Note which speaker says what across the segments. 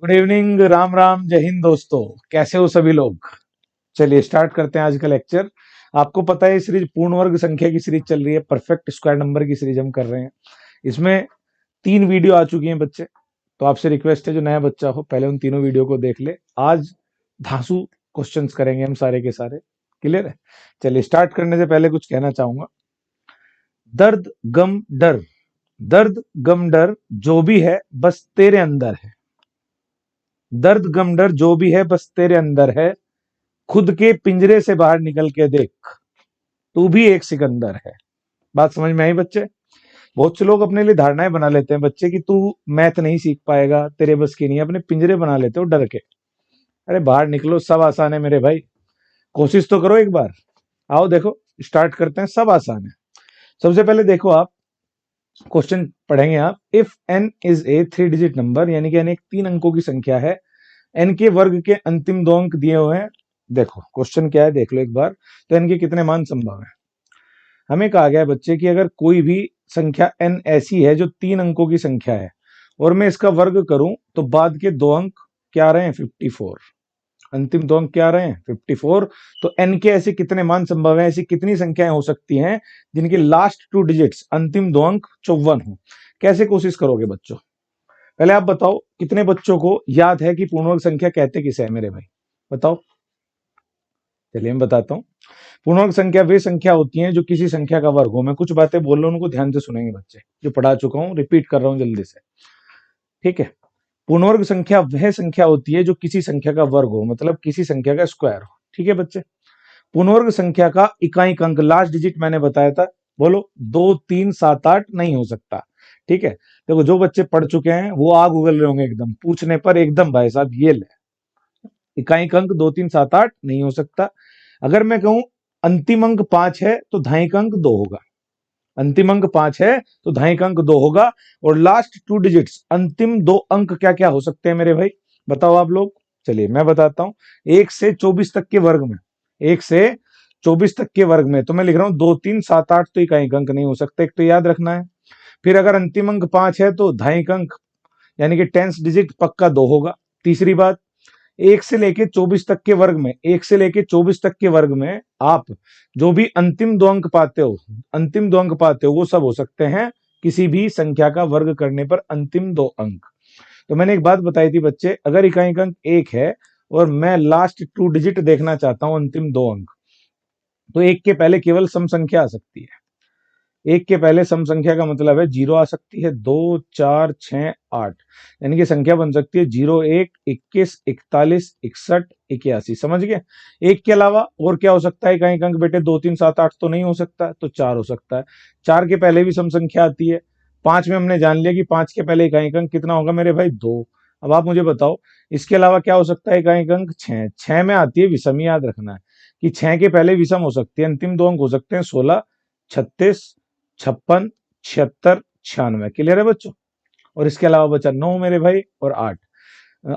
Speaker 1: Good evening, Ram Ram, जय हिंद दोस्तों। कैसे हो सभी लोग। चलिए स्टार्ट करते हैं आज का लेक्चर। आपको पता है सीरीज पूर्ण वर्ग संख्या की सीरीज चल रही है, परफेक्ट स्क्वायर नंबर की सीरीज हम कर रहे हैं। इसमें 3 वीडियो आ चुकी हैं बच्चे। तो आपसे रिक्वेस्ट है जो नया बच्चा हो पहले उन तीनों वीडियो को देख ले। आज धांसू क्वेश्चंस करेंगे हम सारे के सारे। क्लियर है। चलिए स्टार्ट करने से पहले कुछ कहना चाहूंगा। दर्द गम डर, दर्द गम डर जो भी है बस तेरे अंदर है। दर्द गम डर जो भी है बस तेरे अंदर है। खुद के पिंजरे से बाहर निकल के देख, तू भी एक सिकंदर है। बात समझ में आई बच्चे। बहुत से लोग अपने लिए धारणाएं बना लेते हैं बच्चे कि तू मैथ नहीं सीख पाएगा, तेरे बस की नहीं है, अपने पिंजरे बना लेते हो डर के। अरे बाहर निकलो, सब आसान है मेरे भाई। कोशिश तो करो एक बार। आओ देखो स्टार्ट करते हैं, सब आसान है। सबसे पहले देखो आप क्वेश्चन पढ़ेंगे आप। If n is a 3 digit number, यानी कि एन एक 3 अंकों की संख्या है। एन के वर्ग के अंतिम 2 अंक दिए हुए हैं। देखो क्वेश्चन क्या है देख लो एक बार। तो एन के कितने मान संभव है। हमें कहा गया है बच्चे कि अगर कोई भी संख्या एन ऐसी है जो 3 अंकों की संख्या है और मैं इसका वर्ग करूं तो बाद के 2 अंक क्या आ रहे हैं 54। अंतिम 2 अंक क्या आ रहे हैं 54। तो एन के ऐसे कितने मान संभव है, ऐसी कितनी संख्याएं हो सकती हैं जिनके लास्ट 2 डिजिट्स अंतिम 2 अंक 54 हो। कैसे कोशिश करोगे बच्चों। पहले आप बताओ कितने बच्चों को याद है कि पूर्णवर्ग संख्या कहते किसे है मेरे भाई, बताओ। चलिए मैं बताता हूँ। पूर्णवर्ग संख्या वे संख्या होती हैं जो किसी संख्या का वर्ग हो। मैं कुछ बातें बोल रहा हूं उनको ध्यान से सुनेंगे बच्चे, जो पढ़ा चुका हूं रिपीट कर रहा हूं जल्दी से। ठीक है। पूर्णवर्ग संख्या वह संख्या होती है जो किसी संख्या का वर्ग हो, मतलब किसी संख्या का स्क्वायर हो। ठीक है बच्चे। पूर्णवर्ग संख्या का इकाई अंक लास्ट डिजिट मैंने बताया था, बोलो 2 3 7 8 नहीं हो सकता। ठीक है। देखो जो बच्चे पढ़ चुके हैं वो आग उगल रहे होंगे एकदम, पूछने पर एकदम भाई साहब ये ले। इकाई अंक 2 3 7 8 नहीं हो सकता। अगर मैं कहूं अंतिम अंक 5 है तो धाई अंक 2 होगा। अंतिम अंक 5 है तो धाई अंक 2 होगा। और लास्ट 2 डिजिट्स अंतिम 2 अंक क्या क्या हो सकते हैं मेरे भाई, बताओ आप लोग। चलिए मैं बताता हूं। 1 से 24 तक के वर्ग में, 1 से 24 तक के वर्ग में तो मैं लिख रहा हूं 2 3 7 8 तो इकाई अंक नहीं हो सकता, एक तो याद रखना है। फिर अगर अंतिम अंक 5 है तो धाई अंक यानी कि 10th डिजिट पक्का 2 होगा। तीसरी बात, 1 से लेके 24 तक के वर्ग में, 1 से लेके 24 तक के वर्ग में आप जो भी अंतिम 2 अंक पाते हो, अंतिम 2 अंक पाते हो वो सब हो सकते हैं किसी भी संख्या का वर्ग करने पर अंतिम 2 अंक। तो मैंने एक बात बताई थी बच्चे, अगर इकाई अंक 1 है और मैं लास्ट 2 डिजिट देखना चाहता हूं अंतिम 2 अंक, तो 1 के पहले केवल सम संख्या आ सकती है। 1 के पहले सम संख्या का मतलब है 0 आ सकती है, 2 4 6 8, यानी कि संख्या बन सकती है 0 1 21 41 61 81। समझ गए। 1 के अलावा और क्या हो सकता है इकाई अंक बेटे, 2 3 7 8 तो नहीं हो सकता, तो 4 हो सकता है। 4 के पहले भी सम संख्या आती है। 5 में हमने जान लिया कि 5 के पहले इकाई अंक कितना होगा मेरे भाई 2। अब आप मुझे बताओ इसके अलावा क्या हो सकता है इकाई अंक 6। 6 में आती है विषम, याद रखना है कि 6 के पहले विषम हो सकती है, अंतिम 2 अंक हो सकते हैं 16 36 56 76 96। क्लियर है बच्चों। और इसके अलावा बचा 9 मेरे भाई और 8।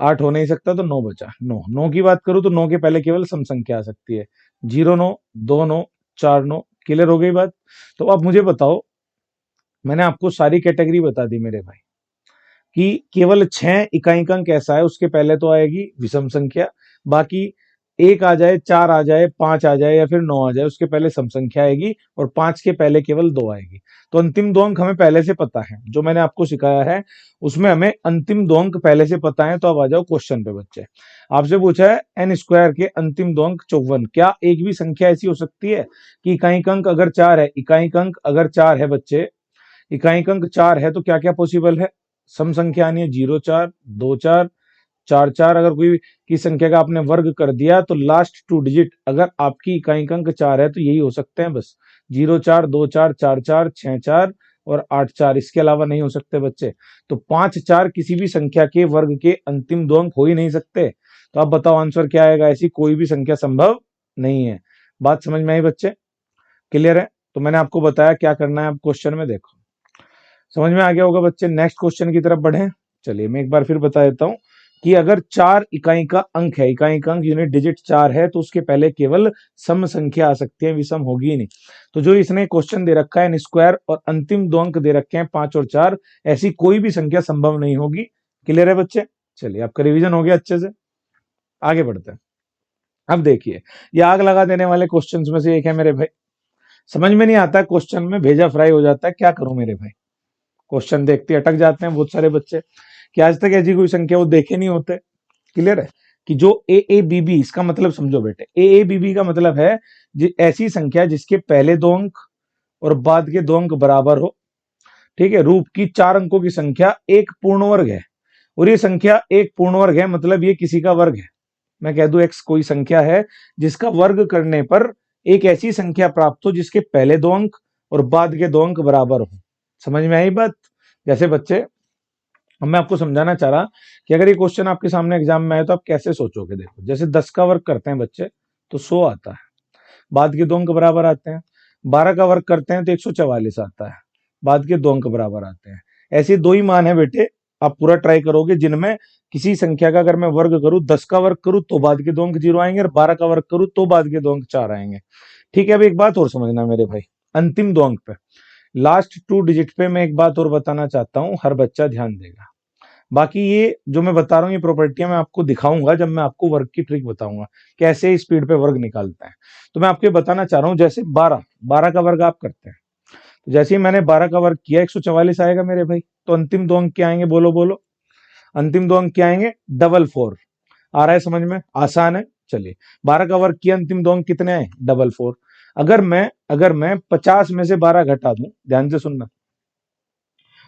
Speaker 1: 8 हो नहीं सकता तो 9 बचा। 9 9 की बात करूं तो 9 के पहले केवल सम संख्या आ सकती है, 0 9 2 9 4 9। क्लियर हो गई बात। तो अब मुझे बताओ, मैंने आपको सारी कैटेगरी बता दी मेरे भाई कि केवल 6 इकाई अंक ऐसा है उसके पहले तो आएगी विषम संख्या, बाकी 1 आ जाए 4 आ जाए 5 आ जाए या फिर 9 आ जाए उसके पहले सम संख्या आएगी, और 5 के पहले केवल 2 आएगी। तो अंतिम 2 अंक हमें पहले से पता है, जो मैंने आपको सिखाया है उसमें हमें अंतिम 2 अंक पहले से पता है। तो अब आ जाओ क्वेश्चन पे बच्चे। आपसे पूछा है एन स्क्वायर के अंतिम 2 अंक 54। क्या एक भी संख्या ऐसी हो सकती है कि इकाई अंक अगर 4 है, इकाई अंक अगर 4 है बच्चे, इकाई अंक 4 है तो क्या क्या पॉसिबल है। सम संख्या आनी है 0 4 2 4 4 4। अगर कोई की संख्या का आपने वर्ग कर दिया तो लास्ट 2 डिजिट अगर आपकी इकाई अंक 4 है तो यही हो सकते हैं बस, 0 4 2 4 4 4 6 4 और 8 4। इसके अलावा नहीं हो सकते बच्चे। तो 5 4 किसी भी संख्या के वर्ग के अंतिम 2 अंक हो ही नहीं सकते। तो आप बताओ आंसर क्या आएगा, ऐसी कोई भी संख्या संभव नहीं है। बात समझ में आई बच्चे, क्लियर है। तो मैंने आपको बताया क्या करना है, आप क्वेश्चन में देखो समझ में आ गया होगा बच्चे। नेक्स्ट क्वेश्चन की तरफ बढ़े। चलिए मैं एक बार फिर बता देता हूं कि अगर 4 इकाई का अंक है, इकाई का अंक यूनिट डिजिट 4 है तो उसके पहले केवल सम संख्या आ सकती है, विषम होगी ही नहीं। तो जो इसने क्वेश्चन दे रखा है एन स्क्वायर और अंतिम 2 अंक दे रखे हैं 5 और 4, ऐसी कोई भी संख्या संभव नहीं होगी। क्लियर है बच्चे। चलिए आपका रिवीजन हो गया अच्छे से, आगे बढ़ते हैं। अब देखिए, ये आग लगा देने वाले क्वेश्चंस में से एक है मेरे भाई। समझ में नहीं आता क्वेश्चन में, भेजा फ्राई हो जाता है, क्या करूं मेरे भाई। क्वेश्चन देखते अटक जाते हैं बहुत सारे बच्चे कि आज तक ऐसी कोई संख्या वो देखे नहीं होते। क्लियर है कि जो ए ए बी बी, इसका मतलब समझो बेटे, ए ए बी बी का मतलब है ऐसी संख्या जिसके पहले दो अंक और बाद के दो अंक बराबर हो। ठीक है, रूप की 4 अंकों की संख्या एक पूर्ण वर्ग है, और ये संख्या एक पूर्ण वर्ग है मतलब ये किसी का वर्ग है। मैं कह दूं एक्स कोई संख्या है जिसका वर्ग करने पर एक ऐसी संख्या प्राप्त हो जिसके पहले दो अंक और बाद के दो अंक बराबर हो। समझ में आई बात। जैसे बच्चे, अब मैं आपको समझाना चाह रहा कि अगर ये क्वेश्चन आपके सामने एग्जाम में आए तो आप कैसे सोचोगे। देखो, जैसे 10 का वर्ग करते हैं बच्चे तो 100 आता है, बाद के दो अंक बराबर आते हैं। 12 का वर्ग करते हैं तो 144 आता है, बाद के दो अंक बराबर आते हैं। ऐसे दो ही मान है बेटे, आप पूरा ट्राई करोगे जिनमें किसी संख्या का अगर मैं वर्ग करूं, 10 का वर्ग करूं तो बाद के दो अंक 0 आएंगे, और 12 का वर्ग करूं तो बाद के दो अंक 4 आएंगे। ठीक है, अब एक बात और समझना मेरे भाई, अंतिम दो अंक पे, लास्ट 2 डिजिट पे मैं एक बात और बताना चाहता हूं, हर बच्चा ध्यान देगा। बाकी ये जो मैं बता रहा हूँ ये प्रॉपर्टियां मैं आपको दिखाऊंगा जब मैं आपको वर्ग की ट्रिक बताऊंगा, कैसे स्पीड पे वर्ग निकालते हैं। तो मैं आपको बताना चाह रहा हूँ, जैसे 12 का वर्ग आप करते हैं, तो जैसे ही मैंने 12 का वर्ग किया 144 आएगा मेरे भाई। तो अंतिम दो अंक क्या आएंगे, बोलो बोलो। अंतिम दो अंक क्या आएंगे, 444। आ रहा है समझ में, आसान है। चलिए, 12 का वर्ग किया, अंतिम दो अंक कितने आए, 444। अगर मैं 50 में से 12 घटा दूं, ध्यान से सुनना,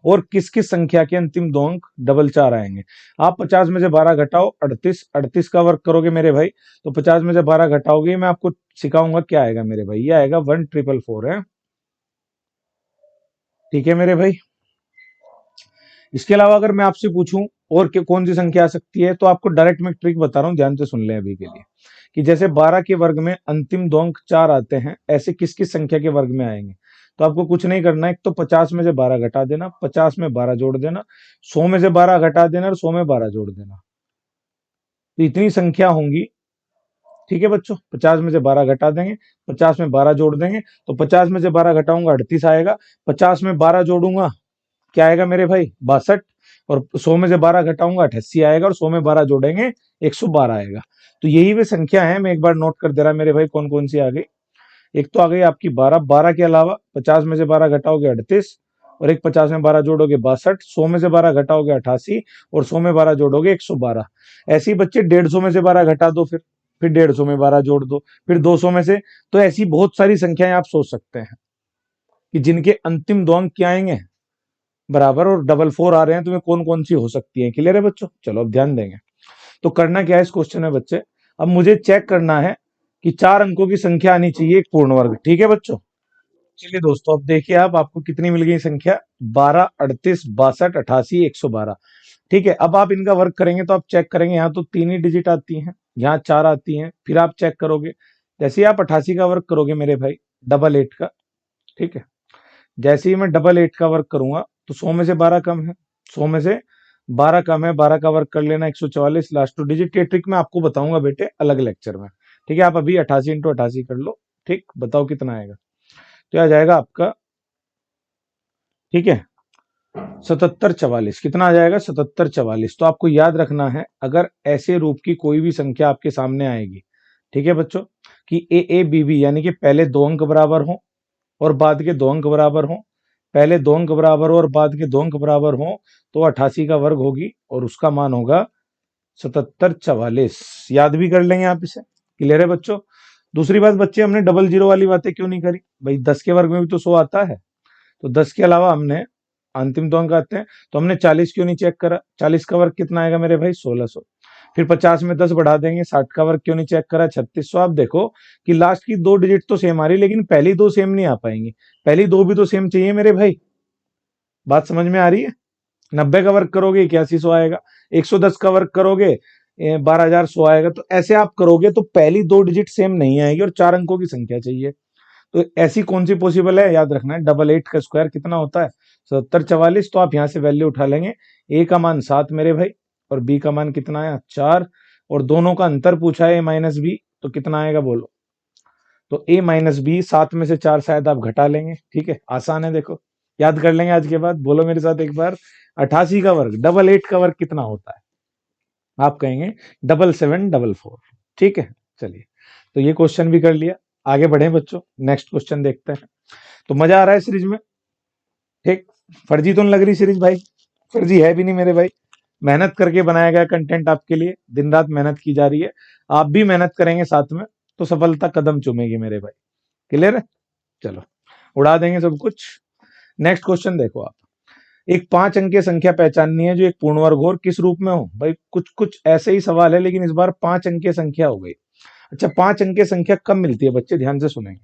Speaker 1: और किस किस संख्या के अंतिम दो अंक 444 आएंगे। आप 50 में से 12 घटाओ, 38। 38 का वर्ग करोगे मेरे भाई तो 50 में से 12 घटाओगे, मैं आपको सिखाऊंगा क्या आएगा मेरे भाई, ये आएगा 1444 है। ठीक है मेरे भाई। इसके अलावा अगर मैं आपसे पूछूं और कौन सी संख्या आ सकती है, तो आपको डायरेक्ट मैं ट्रिक बता रहा हूं, ध्यान से सुन लें अभी के लिए, कि जैसे 12 के वर्ग में अंतिम दो अंक 4 आते हैं, ऐसे किस किस संख्या के वर्ग में आएंगे। तो आपको कुछ नहीं करना है, एक तो 50 में से 12 घटा देना, 50 में 12 जोड़ देना, 100 में से 12 घटा देना, और 100 में 12 जोड़ देना। तो इतनी संख्या होंगी। ठीक है बच्चों, 50 में से 12 घटा देंगे, 50 में 12 जोड़ देंगे, तो 50 में से 12 घटाऊंगा 38 आएगा, 50 में 12 जोड़ूंगा क्या आएगा मेरे भाई, 62, और 100 में से 12 घटाऊंगा 88 आएगा, और 100 में 12 जोड़ेंगे 112 आएगा। तो यही वे संख्या है, मैं एक बार नोट कर दे रहा मेरे भाई कौन कौन सी आ गई। एक तो आ गई आपकी 12, 12 के अलावा 50 में से 12 घटाओगे 38, और एक 50 में 12 जोड़ोगे 62, 100 में से 12 घटाओगे 88, और 100 में 12 जोड़ोगे 112। ऐसे ही बच्चे 150 में से 12 घटा दो, फिर 150 में 12 जोड़ दो, फिर 200 में से। तो ऐसी बहुत सारी संख्याएं आप सोच सकते हैं कि जिनके अंतिम दो अंक क्या आएंगे, बराबर, और 444 आ रहे हैं, तुम्हें कौन कौन सी हो सकती है। क्लियर है बच्चों, चलो अब ध्यान देंगे। तो करना क्या है इस क्वेश्चन में बच्चे, अब मुझे चेक करना है कि 4 अंकों की संख्या आनी चाहिए एक पूर्ण वर्ग। ठीक है बच्चों, चलिए दोस्तों, अब देखिए आपको कितनी मिल गई संख्या, 12, 38, 62, 88, 112। ठीक है, अब आप इनका वर्ग करेंगे तो आप चेक करेंगे, यहाँ तो 3 ही डिजिट आती हैं, यहाँ 4 आती हैं, फिर आप चेक करोगे, जैसे ही आप 88 का वर्ग करोगे मेरे भाई 88 का, ठीक है, जैसे ही मैं 88 का वर्ग करूंगा तो 100 में से 12 कम है, 100 में से 12 कम है, 12 का वर्ग कर लेना 144, लास्ट 2 डिजिट। ये ट्रिक मैं आपको बताऊंगा बेटे अलग लेक्चर में। ठीक है, आप अभी 88 इंटू 88 कर लो, ठीक, बताओ कितना आएगा। तो आ जाएगा आपका, ठीक है, 7744। कितना आ जाएगा, 7744। तो आपको याद रखना है, अगर ऐसे रूप की कोई भी संख्या आपके सामने आएगी, ठीक है बच्चों, कि ए ए बी बी, यानी कि पहले दो अंक बराबर हो और बाद के दो अंक बराबर हो, पहले दो अंक बराबर हो और बाद के दो अंक बराबर हो, तो 88 का वर्ग होगी और उसका मान होगा 7744। याद भी कर लेंगे आप इसे। क्लियर है बच्चों। दूसरी बात बच्चे, हमने डबल जीरो वाली बातें क्यों नहीं करी भाई, 10 के वर्ग में भी तो 100 आता है, तो 10 के अलावा हमने अंतिम दो अंक आते हैं, तो हमने 40 क्यों नहीं चेक करा, 40 का वर्ग कितना आएगा मेरे भाई, 1600। फिर 50 में 10 बढ़ा देंगे, 60 का वर्ग क्यों नहीं चेक करा, 3600। आप देखो कि लास्ट की 2 डिजिट तो सेम आ रही, लेकिन पहली 2 सेम नहीं आ पाएंगी, पहली 2 भी तो सेम चाहिए मेरे भाई। बात समझ में आ रही है। 90 का वर्ग करोगे 8100 आएगा, 110 का वर्ग करोगे 12100 आएगा। तो ऐसे आप करोगे तो पहली 2 डिजिट सेम नहीं आएगी और 4 अंकों की संख्या चाहिए। तो ऐसी कौन सी पॉसिबल है, याद रखना है, 88 का स्क्वायर कितना होता है, 7744। तो आप यहां से वैल्यू उठा लेंगे, ए का मान 7 मेरे भाई, और बी का मान कितना आया, 4, और दोनों का अंतर पूछा है ए माइनस बी, तो कितना आएगा बोलो। तो ए माइनस बी, 7 में से 4 शायद आप घटा लेंगे। ठीक है, आसान है, देखो याद कर लेंगे आज के बाद। बोलो मेरे साथ एक बार, 88 का वर्ग, 88 का वर्ग कितना होता है, आप कहेंगे 7744। ठीक है, चलिए, तो ये क्वेश्चन भी कर लिया। आगे बढ़े बच्चों, नेक्स्ट क्वेश्चन देखते हैं। तो मजा आ रहा है सीरीज में? ठीक, फर्जी तो नहीं लग रही सीरीज भाई? फर्जी है भी नहीं मेरे भाई, मेहनत करके बनाया गया कंटेंट आपके लिए, दिन रात मेहनत की जा रही है। आप भी मेहनत करेंगे साथ में तो सफलता कदम चूमेगी मेरे भाई। क्लियर है? चलो, उड़ा देंगे सब कुछ। नेक्स्ट क्वेश्चन देखो आप। एक 5 अंकीय संख्या पहचाननी है जो एक पूर्ण वर्ग हो और किस रूप में हो। भाई कुछ कुछ ऐसे ही सवाल है, लेकिन इस बार 5 अंकीय संख्या हो गई। अच्छा, 5 अंकीय संख्या कब मिलती है बच्चे? ध्यान से सुनेंगे।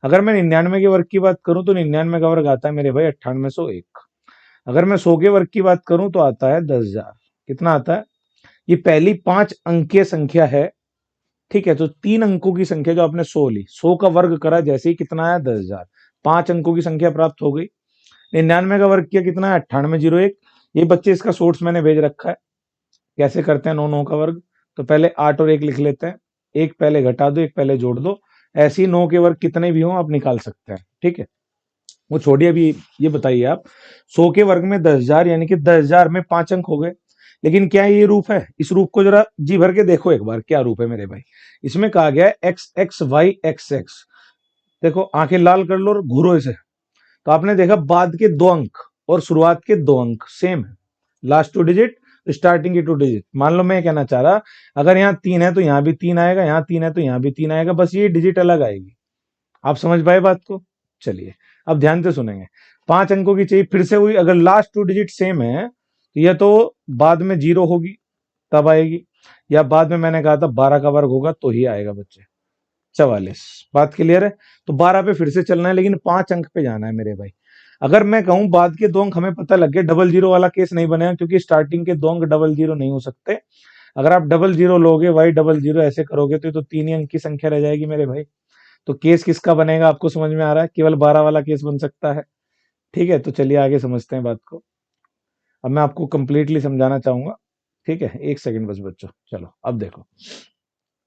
Speaker 1: अगर मैं 99 के वर्ग की बात करूं तो 99 का वर्ग आता है मेरे भाई 9801। अगर मैं 100 के वर्ग की बात करूं तो आता है 10,000। कितना आता है? ये पहली 5 अंकीय संख्या है। ठीक है, तो 3 अंकों की संख्या जो आपने 100 ली, 100 का वर्ग करा जैसे ही कितना आया? 10,000। 5 अंकों की संख्या प्राप्त हो गई। 99 का वर्ग किया, कितना है? 9801। ये बच्चे इसका सोर्स मैंने भेज रखा है, कैसे करते हैं 9 9 का वर्ग। तो पहले 8 और 1 लिख लेते हैं, एक पहले घटा दो, एक पहले जोड़ दो। ऐसे ही 9 के वर्ग कितने भी हो आप निकाल सकते हैं। ठीक है, वो छोड़िए, अभी ये बताइए आप, 100 के वर्ग में 10,000, यानी कि 10,000 में 5 अंक हो गए। लेकिन क्या ये रूप है? इस रूप को जरा जी भर के देखो एक बार, क्या रूप है मेरे भाई। इसमें कहा गया है x x y x x. देखो, आंखें लाल कर लो और घूरो इसे, तो आपने देखा बाद के 2 अंक और शुरुआत के 2 अंक सेम है। लास्ट 2 डिजिट, स्टार्टिंग की 2 डिजिट। मान लो मैं कहना चाह रहा, अगर यहाँ 3 है तो यहाँ भी 3 आएगा, यहाँ 3 है तो यहाँ भी 3 आएगा, बस ये डिजिट अलग आएगी। आप समझ पाए बात को? चलिए, अब ध्यान से सुनेंगे। 5 अंकों की चाहिए, फिर से हुई। अगर लास्ट 2 डिजिट सेम है तो यह तो बाद में 0 होगी तब आएगी, या बाद में मैंने कहा था 12 का वर्ग होगा तो ही आएगा बच्चे। 44। बात क्लियर है? तो 12 पे फिर से चलना है, लेकिन 5 अंक पे जाना है मेरे भाई। अगर मैं कहूं बाद के 2 अंक हमें पता लग गया, डबल जीरो वाला केस नहीं बनेगा, क्योंकि स्टार्टिंग के 2 अंक डबल जीरो नहीं हो सकते। अगर आप डबल जीरो लोगे, वाई डबल जीरो ऐसे करोगे तो 3 ही अंक की संख्या रह जाएगी मेरे भाई। तो केस किसका बनेगा आपको समझ में आ रहा है? केवल 12 वाला केस बन सकता है। ठीक है, तो चलिए आगे समझते हैं बात को। अब मैं आपको कंप्लीटली समझाना चाहूंगा। ठीक है, एक सेकंड बस बच्चों। चलो अब देखो,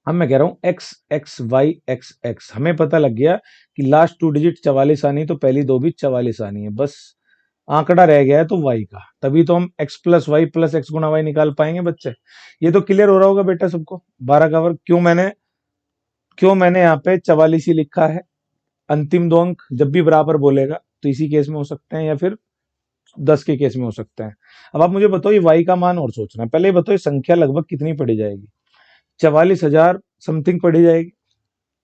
Speaker 1: अब मैं कह रहा हूं x x y x x. हमें पता लग गया कि लास्ट 2 डिजिट 44 आनी, तो पहली 2 भी 44 आनी है। बस आंकड़ा रह गया है तो वाई का, तभी तो हम x plus y plus x गुना वाई निकाल पाएंगे बच्चे। ये तो क्लियर हो रहा होगा बेटा सबको। 12 का वर्ग क्यों मैंने यहाँ पे 44 ही लिखा है। अंतिम 2 अंक जब भी बराबर बोलेगा तो इसी केस में हो सकते हैं, या फिर 10 के केस में हो सकते हैं। अब आप मुझे बताओ, ये वाई का मान और सोचना है। पहले ये बताओ, ये संख्या लगभग कितनी पड़ी जाएगी? 44,000 समथिंग पड़ी जाएगी।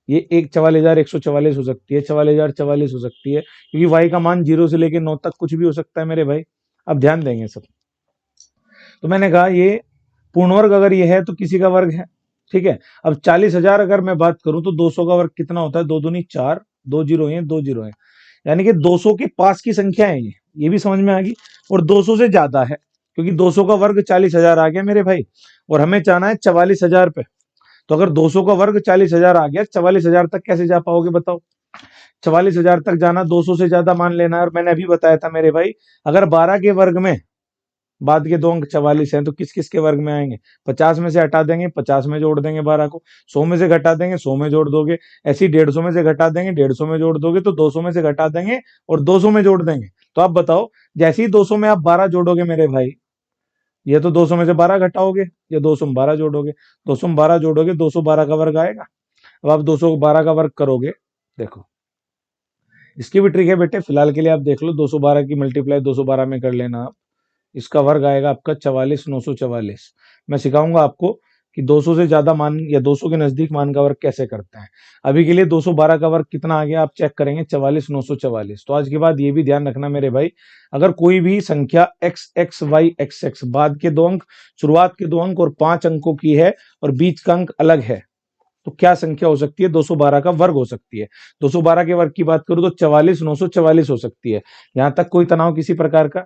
Speaker 1: ये एक 44,144 हो सकती है, 44,044 हो सकती है, क्योंकि वाई का मान 0 से लेकर 9 तक कुछ भी हो सकता है मेरे भाई। अब ध्यान देंगे सब। तो मैंने कहा ये पूर्ण वर्ग अगर ये है तो किसी का वर्ग है। ठीक है, अब 40,000 अगर मैं बात करूं तो 200 का वर्ग कितना होता है? 2 दूनी 4, 2 जीरो है, 2 जीरो है, यानी कि 200 के पास की संख्या है ये भी समझ में आ गई। और 200 से ज्यादा है, क्योंकि 200 का वर्ग 40,000 आ गया मेरे भाई, और हमें चाहना है 44,000 पे। तो अगर 200 का वर्ग 40,000 आ गया, 44,000 तक कैसे जा पाओगे बताओ? 44,000 तक जाना 200 से ज्यादा मान लेना है। और मैंने अभी बताया था मेरे भाई, अगर 12 के वर्ग में बाद के 2 अंक 44 हैं तो किस किस के वर्ग में आएंगे? 50 में से हटा देंगे, 50 में जोड़ देंगे 12 को। 100 में से घटा देंगे, 100 में जोड़ दोगे। ऐसे ही 150 में से घटा देंगे, 150 में जोड़ दोगे, तो 200 में से घटा देंगे और 200 में जोड़ देंगे। तो आप बताओ, जैसे ही 200 में आप 12 जोड़ोगे मेरे भाई, ये तो 200 में से 12 घटाओगे, या 200 में 12 जोड़ोगे। 200 में 12 जोड़ोगे, 212 का वर्ग आएगा। अब आप 212 का वर्ग करोगे, देखो इसकी भी ट्रिक है बेटे, फिलहाल के लिए आप देख लो। 212 की मल्टीप्लाई 212 में कर लेना आप, इसका वर्ग आएगा आपका 44,944। मैं सिखाऊंगा आपको कि 200 से ज्यादा मान या 200 के नजदीक मान का वर्ग कैसे करते हैं। अभी के लिए 212 का वर्ग कितना आ गया आप चेक करेंगे, 44,944। तो आज के बाद ये भी ध्यान रखना मेरे भाई, अगर कोई भी संख्या x x y x x बाद के 2 अंक, शुरुआत के 2 अंक और 5 अंकों की है, और बीच का अंक अलग है, तो क्या संख्या हो सकती है? 212 का वर्ग हो सकती है। 212 के वर्ग की बात करूं तो 44,944 हो सकती है। यहां तक कोई तनाव किसी प्रकार का?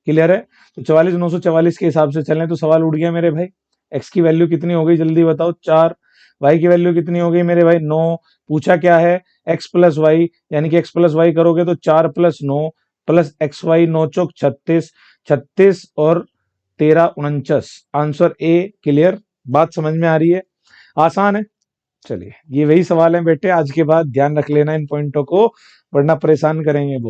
Speaker 1: क्लियर है? तो 44,944 के हिसाब से चलें तो सवाल उठ गया मेरे भाई। एक्स की वैल्यू कितनी हो गई जल्दी बताओ? 4। वाई की वैल्यू कितनी हो गई मेरे भाई? 9। पूछा क्या है? एक्स प्लस वाई, यानी कि एक्स प्लस वाई करोगे तो 4 प्लस 9 प्लस एक्स वाई, 9 चौक 36, 36 और 13 49। Answer A. क्लियर? बात समझ में आ रही है? आसान है। चलिए, ये वही सवाल है बेटे, आज के बाद ध्यान रख लेना इन पॉइंटों को, वरना परेशान करेंगे बहुत।